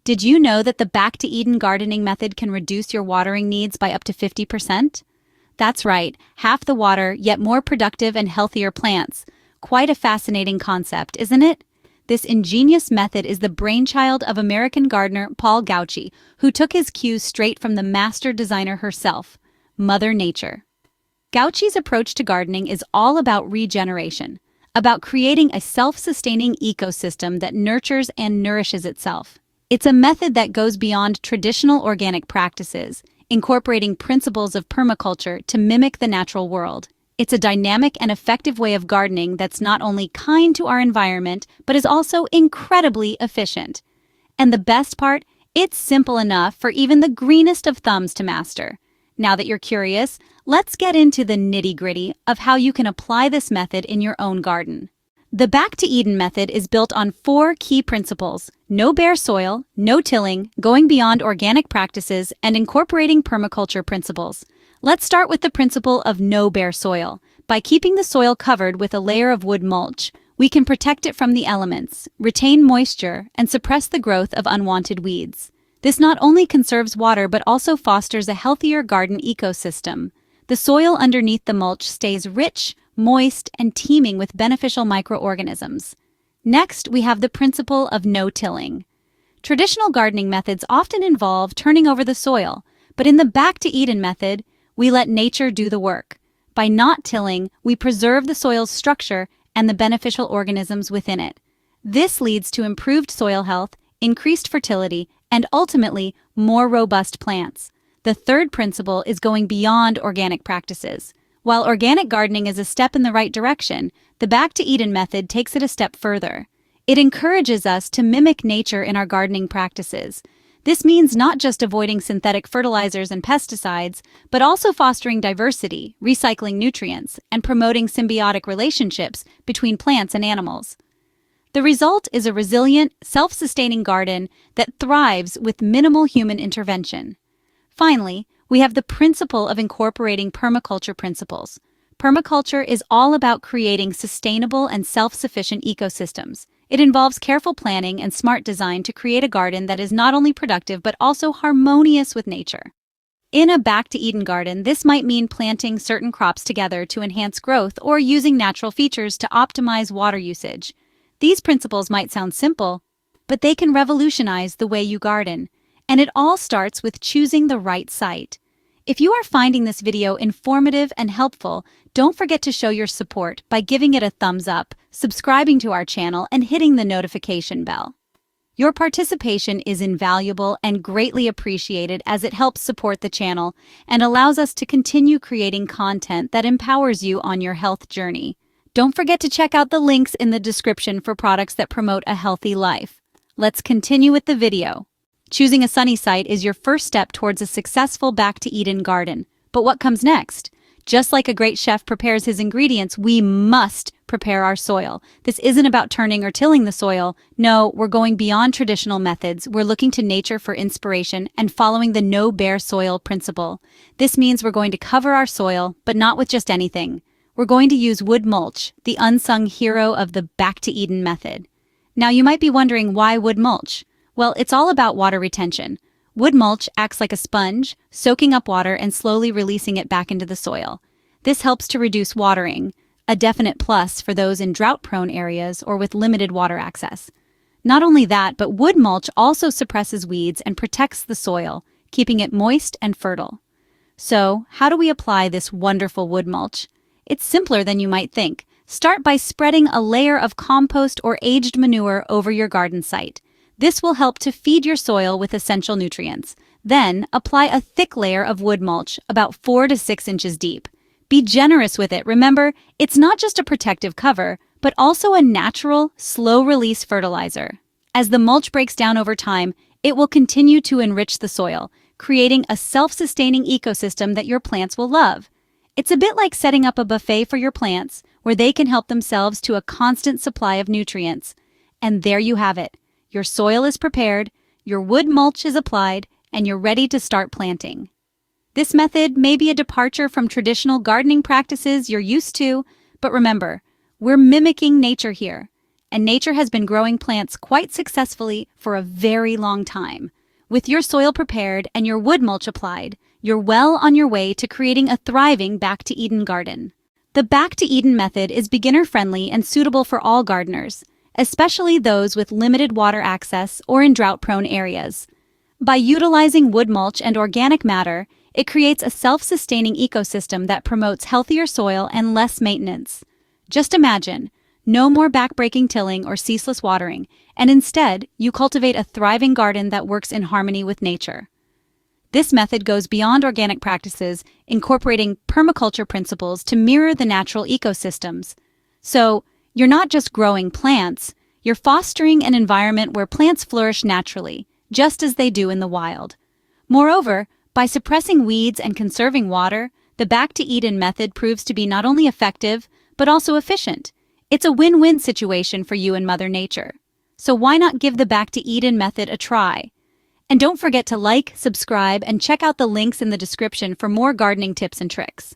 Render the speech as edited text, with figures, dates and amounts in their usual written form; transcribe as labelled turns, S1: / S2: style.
S1: Did you know that the Back to Eden gardening method can reduce your watering needs by up to 50%? That's right, half the water, yet more productive and healthier plants. Quite a fascinating concept, isn't it? This ingenious method is the brainchild of American gardener Paul Gautschi, who took his cues straight from the master designer herself, Mother Nature. Gautschi's approach to gardening is all about regeneration, about creating a self-sustaining ecosystem that nurtures and nourishes itself. It's a method that goes beyond traditional organic practices, incorporating principles of permaculture to mimic the natural world. It's a dynamic and effective way of gardening that's not only kind to our environment, but is also incredibly efficient. And the best part, it's simple enough for even the greenest of thumbs to master. Now that you're curious, let's get into the nitty-gritty of how you can apply this method in your own garden. The Back to Eden method is built on 4 key principles: no bare soil, no tilling, going beyond organic practices, and incorporating permaculture principles. Let's start with the principle of no bare soil. By keeping the soil covered with a layer of wood mulch, we can protect it from the elements, retain moisture, and suppress the growth of unwanted weeds. This not only conserves water but also fosters a healthier garden ecosystem. The soil underneath the mulch stays rich, moist, and teeming with beneficial microorganisms. Next, we have the principle of no tilling. Traditional gardening methods often involve turning over the soil, but in the Back to Eden method, we let nature do the work. By not tilling, we preserve the soil's structure and the beneficial organisms within it. This leads to improved soil health, increased fertility, and ultimately, more robust plants. The third principle is going beyond organic practices. While organic gardening is a step in the right direction, the Back to Eden method takes it a step further. It encourages us to mimic nature in our gardening practices. This means not just avoiding synthetic fertilizers and pesticides, but also fostering diversity, recycling nutrients, and promoting symbiotic relationships between plants and animals. The result is a resilient, self-sustaining garden that thrives with minimal human intervention. Finally, we have the principle of incorporating permaculture principles. Permaculture is all about creating sustainable and self-sufficient ecosystems. It involves careful planning and smart design to create a garden that is not only productive but also harmonious with nature. In a Back to Eden garden, this might mean planting certain crops together to enhance growth or using natural features to optimize water usage. These principles might sound simple, but they can revolutionize the way you garden. And it all starts with choosing the right site. If you are finding this video informative and helpful, don't forget to show your support by giving it a thumbs up, subscribing to our channel, and hitting the notification bell. Your participation is invaluable and greatly appreciated as it helps support the channel and allows us to continue creating content that empowers you on your health journey. Don't forget to check out the links in the description for products that promote a healthy life. Let's continue with the video. Choosing a sunny site is your first step towards a successful Back to Eden garden. But what comes next? Just like a great chef prepares his ingredients, we must prepare our soil. This isn't about turning or tilling the soil. No, we're going beyond traditional methods. We're looking to nature for inspiration and following the no bare soil principle. This means we're going to cover our soil, but not with just anything. We're going to use wood mulch, the unsung hero of the Back to Eden method. Now you might be wondering, why wood mulch? Well, it's all about water retention. Wood mulch acts like a sponge, soaking up water and slowly releasing it back into the soil. This helps to reduce watering, a definite plus for those in drought-prone areas or with limited water access. Not only that, but wood mulch also suppresses weeds and protects the soil, keeping it moist and fertile. So, how do we apply this wonderful wood mulch? It's simpler than you might think. Start by spreading a layer of compost or aged manure over your garden site. This will help to feed your soil with essential nutrients. Then, apply a thick layer of wood mulch, about 4 to 6 inches deep. Be generous with it. Remember, it's not just a protective cover, but also a natural, slow-release fertilizer. As the mulch breaks down over time, it will continue to enrich the soil, creating a self-sustaining ecosystem that your plants will love. It's a bit like setting up a buffet for your plants, where they can help themselves to a constant supply of nutrients. And there you have it. Your soil is prepared, your wood mulch is applied, and you're ready to start planting. This method may be a departure from traditional gardening practices you're used to, but remember, we're mimicking nature here. and nature has been growing plants quite successfully for a very long time. With your soil prepared and your wood mulch applied, you're well on your way to creating a thriving Back to Eden garden. The Back to Eden method is beginner-friendly and suitable for all gardeners, especially those with limited water access or in drought-prone areas. By utilizing wood mulch and organic matter, it creates a self-sustaining ecosystem that promotes healthier soil and less maintenance. Just imagine, no more back-breaking tilling or ceaseless watering, and instead, you cultivate a thriving garden that works in harmony with nature. This method goes beyond organic practices, incorporating permaculture principles to mirror the natural ecosystems. So, you're not just growing plants, you're fostering an environment where plants flourish naturally, just as they do in the wild. Moreover, by suppressing weeds and conserving water, the Back to Eden method proves to be not only effective, but also efficient. It's a win-win situation for you and Mother Nature. So why not give the Back to Eden method a try? And don't forget to like, subscribe, and check out the links in the description for more gardening tips and tricks.